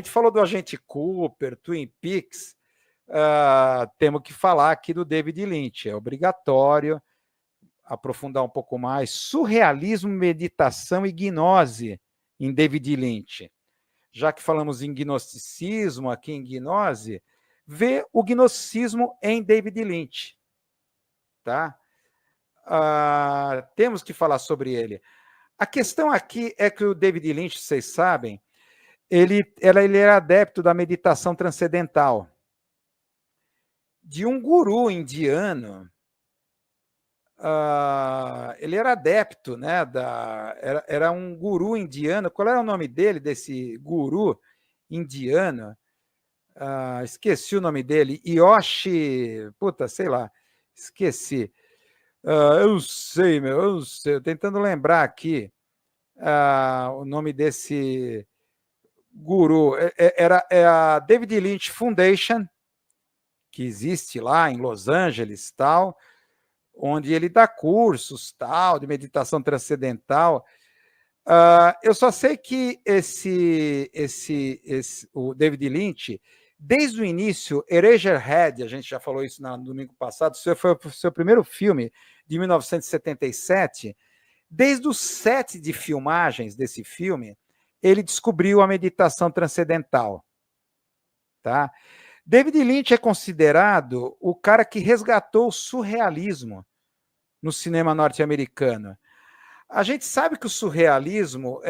gente falou do Agente Cooper, Twin Peaks, temos que falar aqui do David Lynch. É obrigatório aprofundar um pouco mais. Surrealismo, meditação e gnose em David Lynch. Já que falamos em gnosticismo, aqui em gnose, vê o gnosticismo em David Lynch. Tá? Temos que falar sobre ele. A questão aqui é que o David Lynch, vocês sabem, ele era adepto da meditação transcendental, de um guru indiano. Ele era adepto, né? Era um guru indiano. Qual era o nome dele, desse guru indiano? Esqueci o nome dele. Yoshi. Puta, sei lá. Esqueci. Eu não sei, meu. Eu não sei. Tentando lembrar aqui o nome desse guru. É a David Lynch Foundation, que existe lá em Los Angeles, tal, onde ele dá cursos, tal, de meditação transcendental. Eu só sei que o David Lynch, desde o início, Eraserhead, a gente já falou isso no domingo passado, foi o seu primeiro filme, de 1977, desde o set de filmagens desse filme, ele descobriu a meditação transcendental. Tá? David Lynch é considerado o cara que resgatou o surrealismo no cinema norte-americano. A gente sabe que o surrealismo,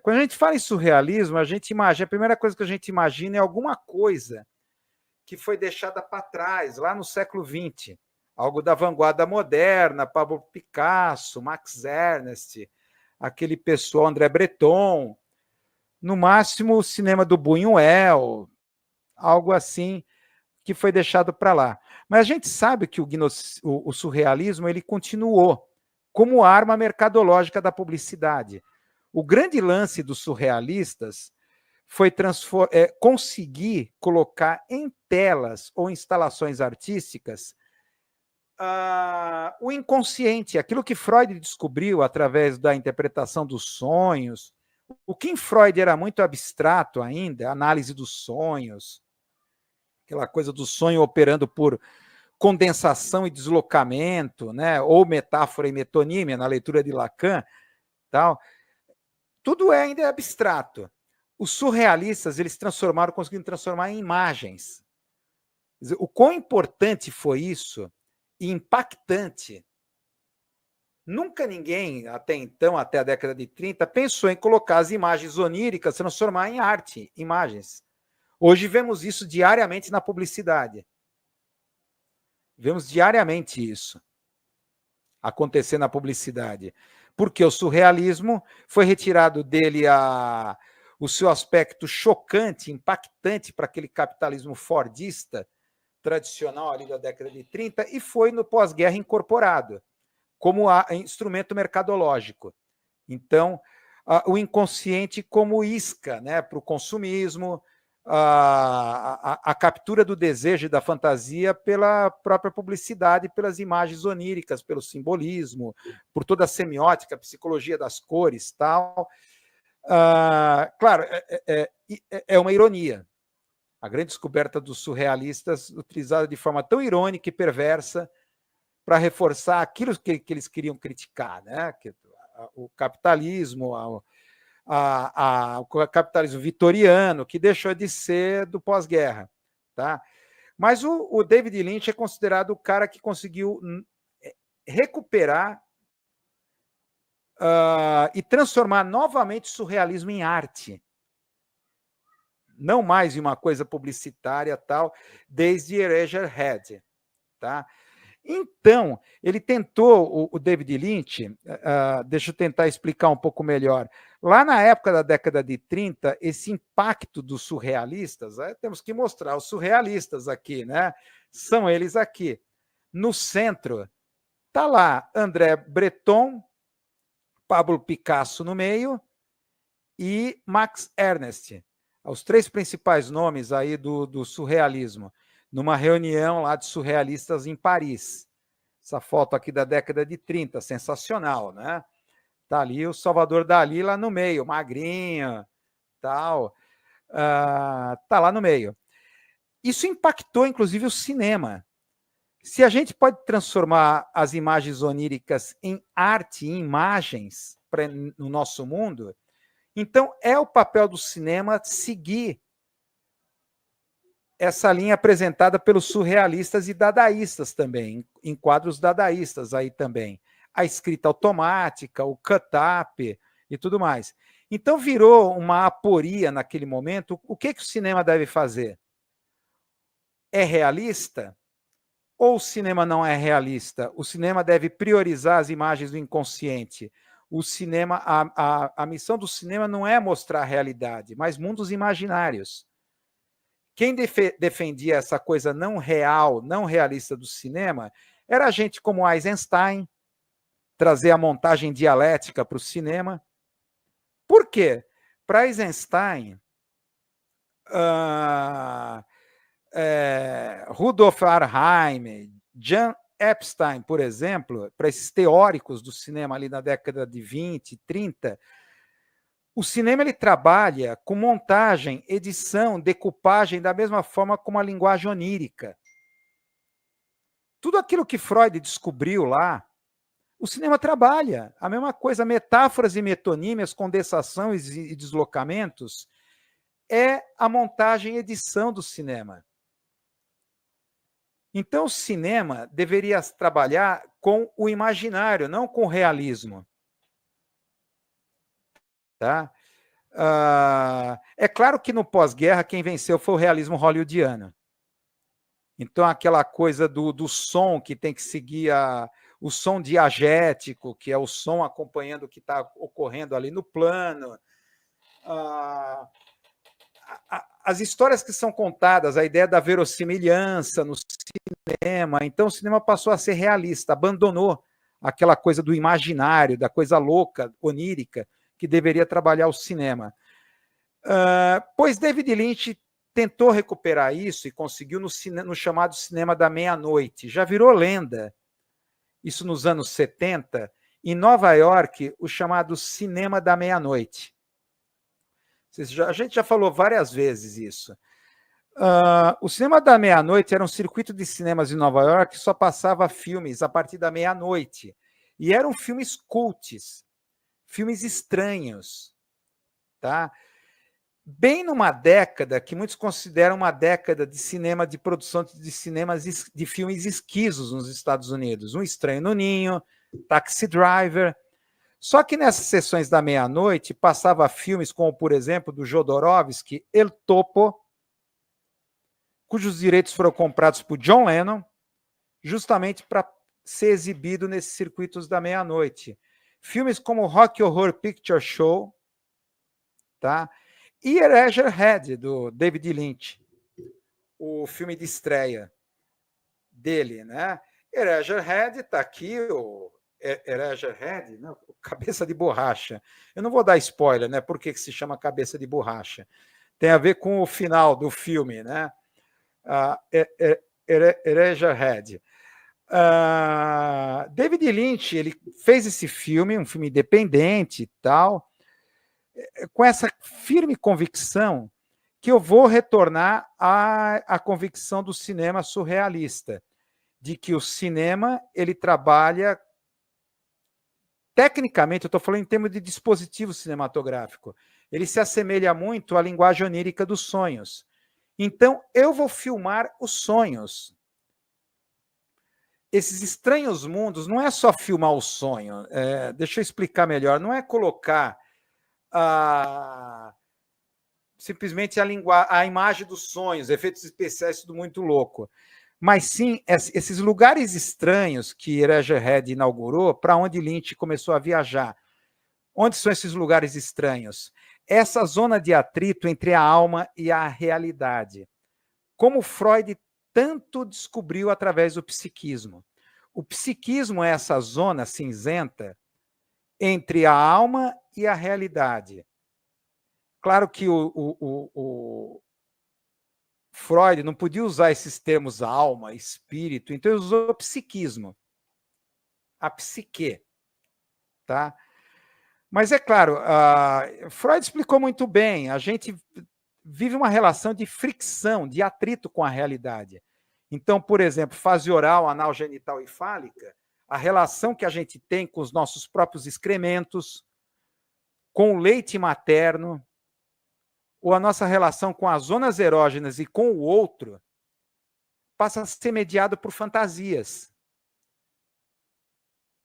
quando a gente fala em surrealismo, a primeira coisa que a gente imagina é alguma coisa que foi deixada para trás, lá no século XX, algo da vanguarda moderna, Pablo Picasso, Max Ernst, aquele pessoal, André Breton, no máximo o cinema do Buñuel, algo assim que foi deixado para lá. Mas a gente sabe que o surrealismo ele continuou como arma mercadológica da publicidade. O grande lance dos surrealistas foi conseguir colocar em telas ou instalações artísticas o inconsciente, aquilo que Freud descobriu através da interpretação dos sonhos. O que em Freud era muito abstrato ainda, a análise dos sonhos, aquela coisa do sonho operando por condensação e deslocamento, né? Ou metáfora e metonímia na leitura de Lacan, tal. Tudo ainda é abstrato. Os surrealistas eles conseguiram transformar em imagens. O quão importante foi isso e impactante. Nunca ninguém, até então, até a década de 30, pensou em colocar as imagens oníricas, transformar em arte, imagens. Hoje vemos isso diariamente na publicidade. Vemos diariamente isso acontecer na publicidade. Porque o surrealismo foi retirado dele o seu aspecto chocante, impactante para aquele capitalismo fordista tradicional ali da década de 30 e foi no pós-guerra incorporado como instrumento mercadológico. Então, o inconsciente como isca, né, para o consumismo, a captura do desejo e da fantasia pela própria publicidade, pelas imagens oníricas, pelo simbolismo, por toda a semiótica, a psicologia das cores, tal. Claro, é uma ironia. A grande descoberta dos surrealistas, utilizada de forma tão irônica e perversa para reforçar aquilo que eles queriam criticar, né? O capitalismo, o capitalismo vitoriano, que deixou de ser do pós-guerra. Tá? Mas o David Lynch é considerado o cara que conseguiu recuperar e transformar novamente o surrealismo em arte. Não mais em uma coisa publicitária, tal, desde Eraserhead. Tá? Então, ele tentou, o David Lynch, deixa eu tentar explicar um pouco melhor. Lá na época da década de 30, esse impacto dos surrealistas, temos que mostrar os surrealistas aqui, né? São eles aqui. No centro, está lá André Breton, Pablo Picasso no meio e Max Ernst. Os três principais nomes aí do surrealismo, numa reunião lá de surrealistas em Paris. Essa foto aqui da década de 30, sensacional, né? Tá ali o Salvador Dalí lá no meio, magrinho, tal. Está lá no meio. Isso impactou, inclusive, o cinema. Se a gente pode transformar as imagens oníricas em arte, em imagens no nosso mundo, então é o papel do cinema seguir essa linha apresentada pelos surrealistas e dadaístas também, em quadros dadaístas aí também. A escrita automática, o cut-up e tudo mais. Então virou uma aporia naquele momento. O que o cinema deve fazer? É realista? Ou o cinema não é realista? O cinema deve priorizar as imagens do inconsciente. O cinema, a missão do cinema não é mostrar a realidade, mas mundos imaginários. Quem defendia essa coisa não real, não realista do cinema, era gente como Eisenstein, trazer a montagem dialética para o cinema. Por quê? Para Eisenstein, Rudolf Arnheim, Jan Epstein, por exemplo, para esses teóricos do cinema ali na década de 20, 30, o cinema ele trabalha com montagem, edição, decupagem da mesma forma como a linguagem onírica. Tudo aquilo que Freud descobriu lá, o cinema trabalha. A mesma coisa, metáforas e metonímias, condensação e deslocamentos, é a montagem e edição do cinema. Então, o cinema deveria trabalhar com o imaginário, não com o realismo. Tá? É claro que no pós-guerra quem venceu foi o realismo hollywoodiano. Então, aquela coisa do som que tem que seguir o som diagético, que é o som acompanhando o que está ocorrendo ali no plano. As histórias que são contadas, a ideia da verossimilhança no cinema. Então, o cinema passou a ser realista, abandonou aquela coisa do imaginário, da coisa louca, onírica, que deveria trabalhar o cinema. Pois David Lynch tentou recuperar isso e conseguiu no chamado cinema da meia-noite. Já virou lenda, isso nos anos 70, em Nova York, o chamado cinema da meia-noite. A gente já falou várias vezes isso. O cinema da meia-noite era um circuito de cinemas em Nova York que só passava filmes a partir da meia-noite. E eram filmes cults, filmes estranhos. Tá? Bem numa década que muitos consideram uma década de cinema, de produção de cinemas de filmes esquisos nos Estados Unidos. Um Estranho no Ninho, Taxi Driver. Só que nessas sessões da meia-noite passava filmes como, por exemplo, do Jodorowsky, El Topo, cujos direitos foram comprados por John Lennon, justamente para ser exibido nesses circuitos da meia-noite. Filmes como Rocky Horror Picture Show, tá? E Eraserhead, do David Lynch, o filme de estreia dele, né? Eraserhead está aqui, o Eraserhead, né? Cabeça de borracha. Eu não vou dar spoiler, né? Por que se chama Cabeça de Borracha? Tem a ver com o final do filme, né? Eraserhead. David Lynch, ele fez esse filme, um filme independente e tal, com essa firme convicção que eu vou retornar à convicção do cinema surrealista, de que o cinema ele trabalha tecnicamente, eu estou falando em termos de dispositivo cinematográfico, ele se assemelha muito à linguagem onírica dos sonhos. Então, eu vou filmar os sonhos. Esses estranhos mundos não é só filmar o sonho. Deixa eu explicar melhor. Não é colocar simplesmente a imagem dos sonhos, efeitos especiais, tudo muito louco. Mas sim, esses lugares estranhos que Eraserhead inaugurou, para onde Lynch começou a viajar. Onde são esses lugares estranhos? Essa zona de atrito entre a alma e a realidade. Como Freud tanto descobriu através do psiquismo. O psiquismo é essa zona cinzenta entre a alma e a realidade. Claro que o Freud não podia usar esses termos alma, espírito, então ele usou psiquismo, a psique. Tá? Mas é claro, Freud explicou muito bem, a gente vive uma relação de fricção, de atrito com a realidade. Então, por exemplo, fase oral, anal, genital e fálica, a relação que a gente tem com os nossos próprios excrementos, com o leite materno, ou a nossa relação com as zonas erógenas e com o outro, passa a ser mediado por fantasias.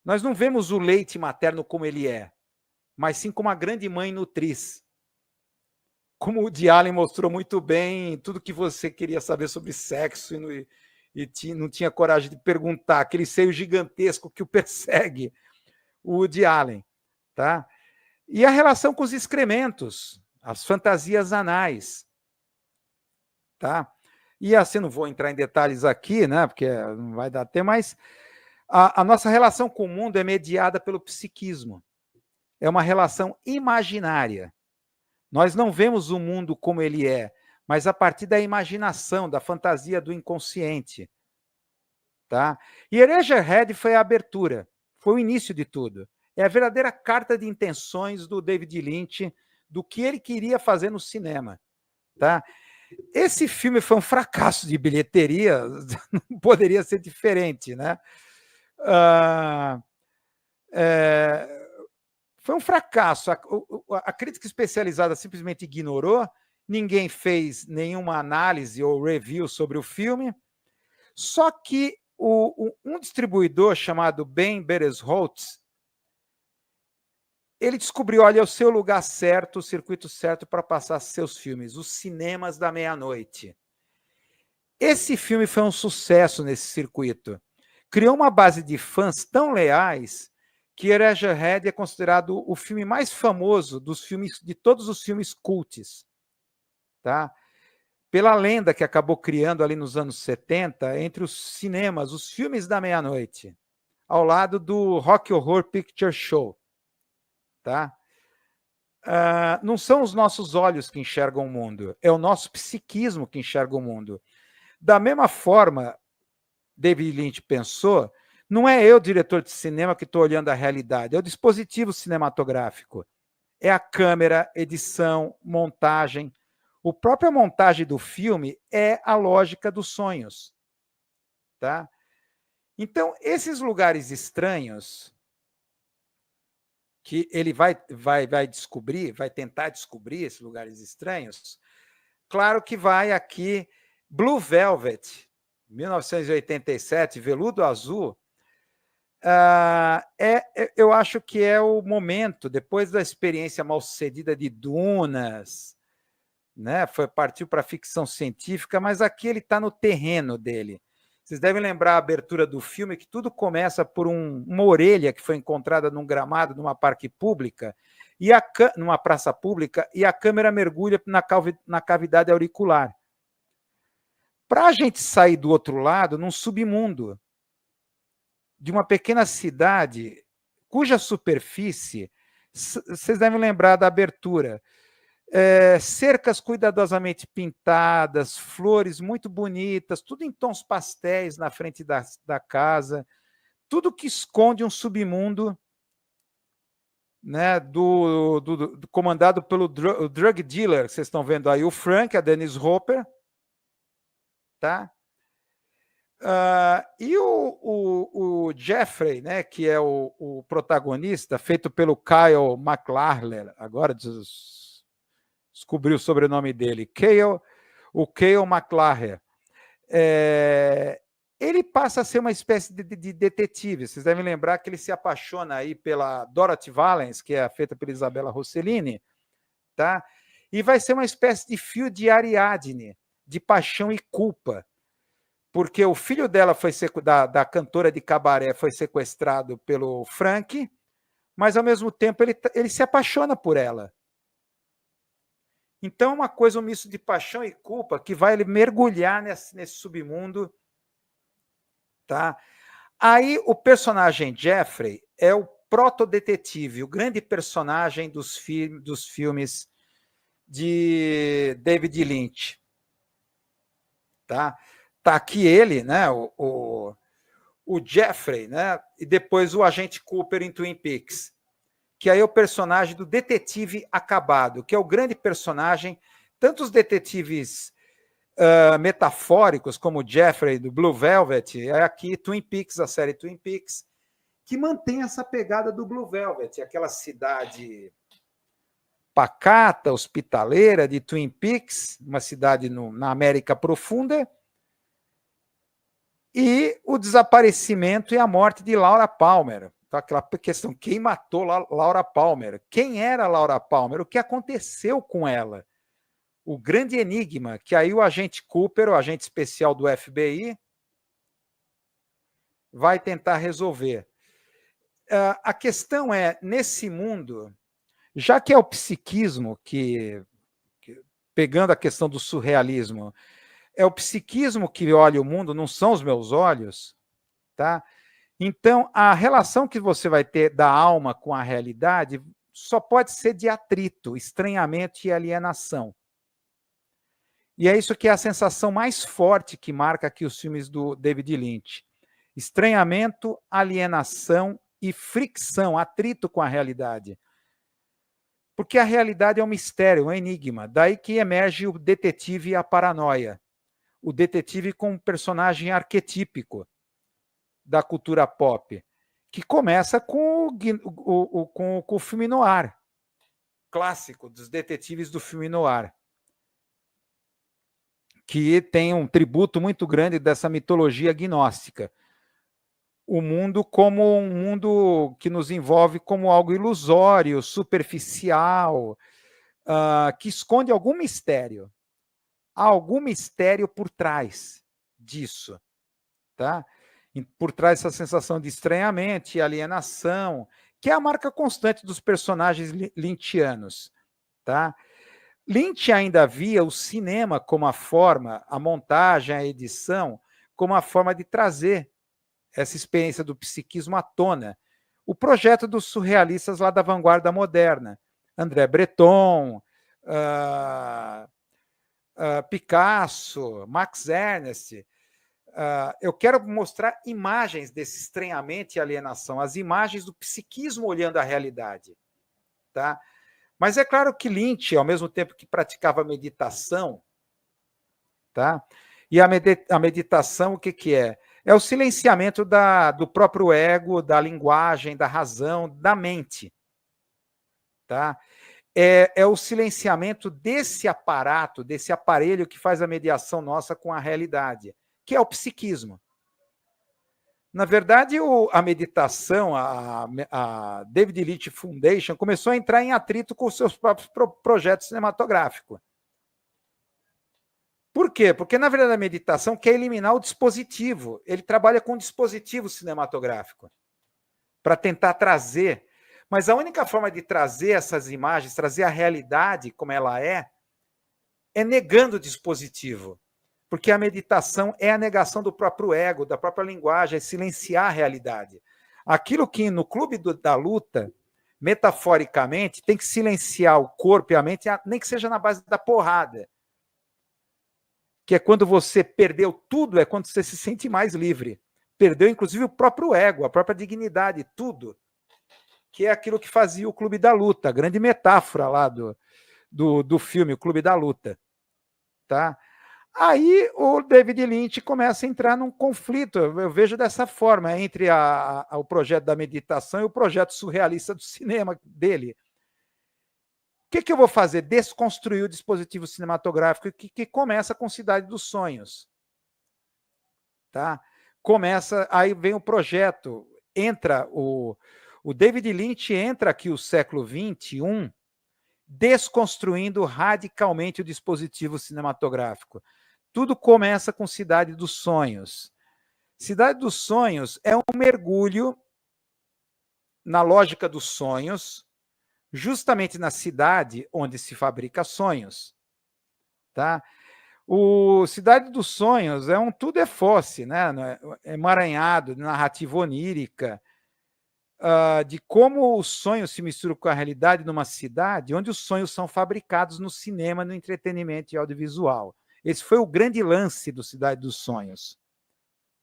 Nós não vemos o leite materno como ele é, mas sim como uma grande mãe nutriz. Como o Woody Allen mostrou muito bem, tudo que você queria saber sobre sexo e não tinha coragem de perguntar, aquele seio gigantesco que o persegue, o Woody Allen. Tá? E a relação com os excrementos, as fantasias anais. Tá? E assim, não vou entrar em detalhes aqui, né, porque não vai dar tempo, mas a nossa relação com o mundo é mediada pelo psiquismo. É uma relação imaginária. Nós não vemos o mundo como ele é, mas a partir da imaginação, da fantasia do inconsciente. Tá? E Eraserhead foi a abertura, foi o início de tudo. É a verdadeira carta de intenções do David Lynch, do que ele queria fazer no cinema. Tá? Esse filme foi um fracasso de bilheteria, não poderia ser diferente. Né? Foi um fracasso. A crítica especializada simplesmente ignorou, ninguém fez nenhuma análise ou review sobre o filme. Só que um distribuidor chamado Ben Beresholtz, ele descobriu, olha, o seu lugar certo, o circuito certo para passar seus filmes, os cinemas da meia-noite. Esse filme foi um sucesso nesse circuito. Criou uma base de fãs tão leais que Eraserhead é considerado o filme mais famoso dos filmes, de todos os filmes cults. Tá? Pela lenda que acabou criando ali nos anos 70, entre os cinemas, os filmes da meia-noite, ao lado do Rock Horror Picture Show. Tá? Não são os nossos olhos que enxergam o mundo, é o nosso psiquismo que enxerga o mundo. Da mesma forma, David Lynch pensou, não é eu, diretor de cinema, que estou olhando a realidade, é o dispositivo cinematográfico. É a câmera, edição, montagem. A própria montagem do filme é a lógica dos sonhos. Tá? Então, esses lugares estranhos que ele vai descobrir, vai tentar descobrir esses lugares estranhos, claro que vai aqui Blue Velvet, 1987, Veludo Azul, eu acho que é o momento, depois da experiência mal-sucedida de Dunas, né, partiu para a ficção científica, mas aqui ele está no terreno dele. Vocês devem lembrar a abertura do filme, que tudo começa por uma orelha que foi encontrada num gramado, numa parque pública, numa praça pública, e a câmera mergulha na cavidade auricular. Para a gente sair do outro lado, num submundo de uma pequena cidade, cuja superfície, vocês devem lembrar da abertura, cercas cuidadosamente pintadas, flores muito bonitas, tudo em tons pastéis na frente da casa, tudo que esconde um submundo, né, comandado pelo drug dealer, que vocês estão vendo aí, o Frank, a Dennis Hopper, tá? E o Jeffrey, né, que é o protagonista, feito pelo Kyle MacLachlan, agora descobriu o sobrenome dele, o Kyle MacLachlan. Ele passa a ser uma espécie de detetive. Vocês devem lembrar que ele se apaixona aí pela Dorothy Valens, que é feita pela Isabella Rossellini, tá? E vai ser uma espécie de fio de Ariadne, de paixão e culpa, porque o filho dela da cantora de cabaré foi sequestrado pelo Frank, mas ao mesmo tempo ele se apaixona por ela. Então, uma coisa, um misto de paixão e culpa que vai ele mergulhar nesse submundo. Tá? Aí o personagem Jeffrey é o protodetetive, o grande personagem dos filmes de David Lynch. Tá aqui ele, né, o Jeffrey, né, e depois o agente Cooper em Twin Peaks, que aí é o personagem do detetive acabado, que é o grande personagem tanto os detetives metafóricos, como Jeffrey do Blue Velvet, é aqui Twin Peaks, a série Twin Peaks, que mantém essa pegada do Blue Velvet, aquela cidade pacata, hospitaleira de Twin Peaks, uma cidade na América Profunda, e o desaparecimento e a morte de Laura Palmer. Então, aquela questão, quem matou Laura Palmer? Quem era Laura Palmer? O que aconteceu com ela? O grande enigma, que aí o agente Cooper, o agente especial do FBI, vai tentar resolver. A questão é, nesse mundo, já que é o psiquismo pegando a questão do surrealismo, é o psiquismo que olha o mundo, não são os meus olhos, tá? Então, a relação que você vai ter da alma com a realidade só pode ser de atrito, estranhamento e alienação. E é isso que é a sensação mais forte que marca aqui os filmes do David Lynch. Estranhamento, alienação e fricção, atrito com a realidade. Porque a realidade é um mistério, um enigma. Daí que emerge o detetive e a paranoia. O detetive como personagem arquetípico da cultura pop, que começa com o filme noir, clássico dos detetives do filme noir, que tem um tributo muito grande dessa mitologia gnóstica. O mundo como um mundo que nos envolve como algo ilusório, superficial, que esconde algum mistério. Há algum mistério por trás disso, tá? Por trás dessa sensação de estranhamento e alienação, que é a marca constante dos personagens lynchianos, tá? Lynch ainda via o cinema como a forma, a montagem, a edição, como a forma de trazer essa experiência do psiquismo à tona. O projeto dos surrealistas lá da vanguarda moderna, André Breton, Picasso, Max Ernst. Eu quero mostrar imagens desse estranhamento e alienação, as imagens do psiquismo olhando a realidade, tá? Mas é claro que Lynch, ao mesmo tempo que praticava meditação, tá? E a meditação, o que é? É o silenciamento do próprio ego, da linguagem, da razão, da mente, tá? É o silenciamento desse aparato, desse aparelho que faz a mediação nossa com a realidade, que é o psiquismo. Na verdade, a meditação, a David Lynch Foundation, começou a entrar em atrito com os seus próprios projetos cinematográficos. Por quê? Porque, na verdade, a meditação quer eliminar o dispositivo. Ele trabalha com um dispositivo cinematográfico para tentar trazer. Mas a única forma de trazer essas imagens, trazer a realidade como ela é negando o dispositivo. Porque a meditação é a negação do próprio ego, da própria linguagem, é silenciar a realidade. Aquilo que no clube da luta, metaforicamente, tem que silenciar o corpo e a mente, nem que seja na base da porrada. Que é quando você perdeu tudo, é quando você se sente mais livre. Perdeu, inclusive, o próprio ego, a própria dignidade, tudo. Que é aquilo que fazia o Clube da Luta, a grande metáfora lá do filme, o Clube da Luta. Tá? Aí o David Lynch começa a entrar num conflito, eu vejo dessa forma, entre o projeto da meditação e o projeto surrealista do cinema dele. O que eu vou fazer? Desconstruir o dispositivo cinematográfico que começa com Cidade dos Sonhos. Tá? Começa, aí vem o projeto, entra o David Lynch entra aqui o século XXI desconstruindo radicalmente o dispositivo cinematográfico. Tudo começa com Cidade dos Sonhos. Cidade dos Sonhos é um mergulho na lógica dos sonhos, justamente na cidade onde se fabrica sonhos. Tá? O Cidade dos Sonhos é um tudo é fosse, né? Emaranhado, de narrativa onírica, de como o sonho se mistura com a realidade numa cidade onde os sonhos são fabricados no cinema, no entretenimento e audiovisual. Esse foi o grande lance do Cidade dos Sonhos.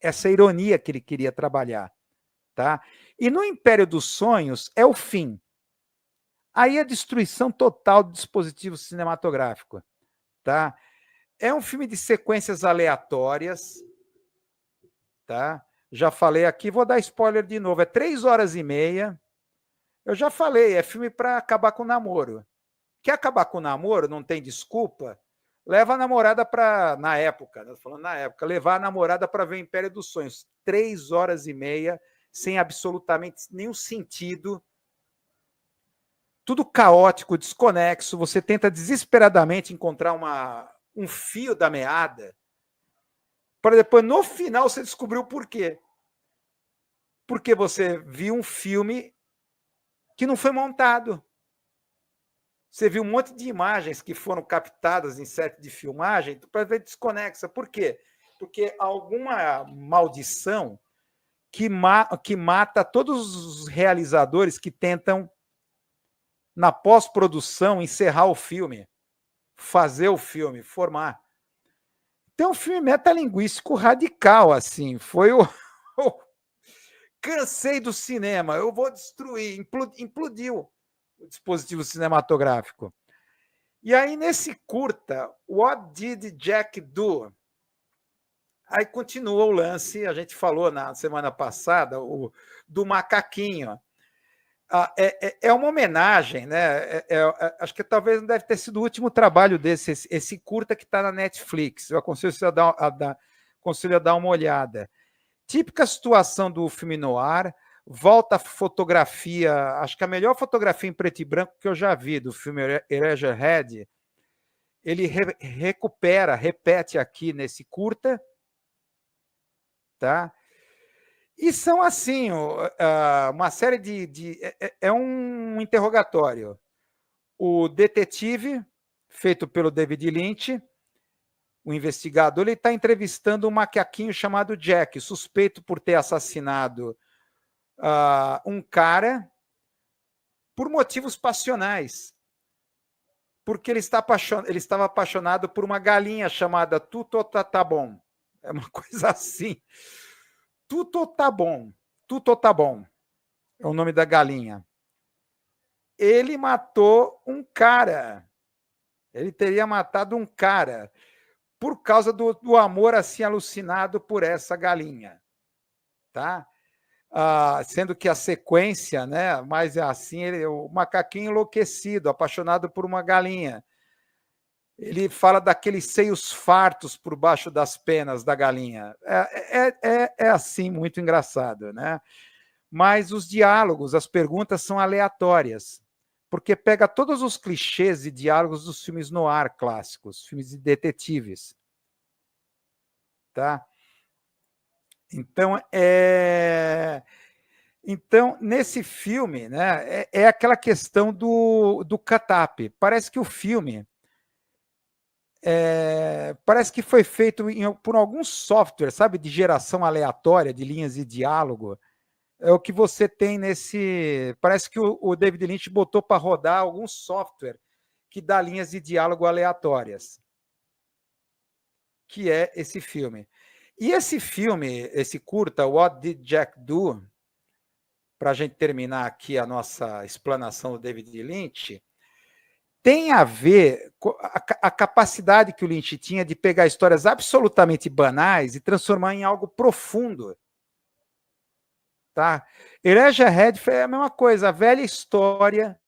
Essa ironia que ele queria trabalhar. Tá? E no Império dos Sonhos é o fim. Aí a destruição total do dispositivo cinematográfico. tá? É um filme de sequências aleatórias, tá? Já falei aqui, vou dar spoiler de novo. É 3 horas e meia. Eu já falei, é filme para acabar com o namoro. Quer acabar com o namoro? Não tem desculpa? Leva a namorada para, na época, né? Falando na época, levar a namorada para ver o Império dos Sonhos. 3 horas e meia, sem absolutamente nenhum sentido. Tudo caótico, desconexo. Você tenta desesperadamente encontrar um fio da meada, para depois, no final, você descobrir o porquê. Porque você viu um filme que não foi montado. Você viu um monte de imagens que foram captadas em set de filmagem para ver desconexa. Por quê? Porque alguma maldição que mata todos os realizadores que tentam, na pós-produção, encerrar o filme, fazer o filme, formar. Então, um filme metalinguístico radical, assim. Foi o cansei do cinema, eu vou destruir, implodiu o dispositivo cinematográfico. E aí, nesse curta, What Did Jack Do? Aí continua o lance, a gente falou na semana passada, do macaquinho. É uma homenagem, né? Acho que talvez não deve ter sido o último trabalho esse curta que está na Netflix. Eu aconselho a dar uma olhada. Típica situação do filme noir, volta a fotografia, acho que a melhor fotografia em preto e branco que eu já vi do filme Eraserhead, ele repete aqui nesse curta, tá? E são assim, uma série é um interrogatório. O detetive, feito pelo David Lynch, o investigador, ele está entrevistando um macaquinho chamado Jack, suspeito por ter assassinado um cara por motivos passionais. Porque ele estava apaixonado por uma galinha chamada Tutotabom. É uma coisa assim. Tutotabom. Tutotabom é o nome da galinha. Ele matou um cara. Ele teria matado um cara por causa do amor assim alucinado por essa galinha, tá? Sendo que a sequência, né? Mas é assim, o macaquinho enlouquecido, apaixonado por uma galinha. Ele fala daqueles seios fartos por baixo das penas da galinha. É assim, muito engraçado, né? Mas os diálogos, as perguntas são aleatórias, porque pega todos os clichês e diálogos dos filmes noir clássicos, filmes de detetives. Tá? Então, nesse filme, né, é aquela questão do cut-up. Parece que o filme parece que foi feito por algum software, sabe, de geração aleatória de linhas de diálogo. É o que você tem nesse. Parece que o David Lynch botou para rodar algum software que dá linhas de diálogo aleatórias, que é esse filme. E esse filme, esse curta, What Did Jack Do? Para a gente terminar aqui a nossa explanação do David Lynch, tem a ver com a capacidade que o Lynch tinha de pegar histórias absolutamente banais e transformar em algo profundo. Tá? Eraserhead foi a mesma coisa, a velha história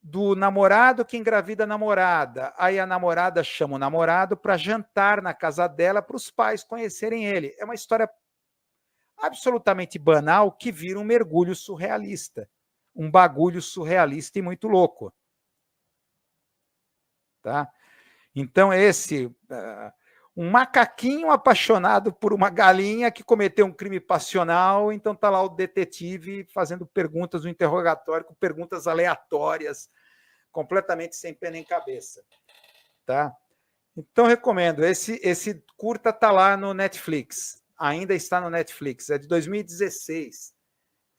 do namorado que engravida a namorada. Aí a namorada chama o namorado para jantar na casa dela para os pais conhecerem ele. É uma história absolutamente banal que vira um mergulho surrealista. Um bagulho surrealista e muito louco. Tá? Então, um macaquinho apaixonado por uma galinha que cometeu um crime passional, então está lá o detetive fazendo perguntas no interrogatório, com perguntas aleatórias, completamente sem pé nem cabeça. Tá? Então, recomendo. Esse curta está lá no Netflix. Ainda está no Netflix. É de 2016,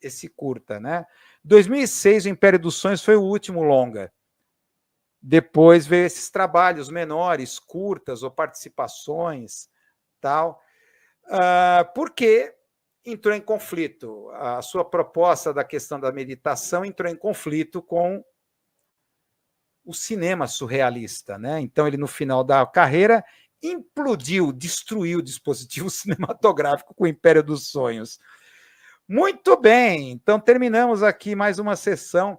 esse curta. Né? 2006, o Império dos Sonhos foi o último longa. Depois veio esses trabalhos menores, curtas ou participações, tal, porque entrou em conflito. A sua proposta da questão da meditação entrou em conflito com o cinema surrealista, né? Então ele, no final da carreira, implodiu, destruiu o dispositivo cinematográfico com o Império dos Sonhos. Muito bem, então terminamos aqui mais uma sessão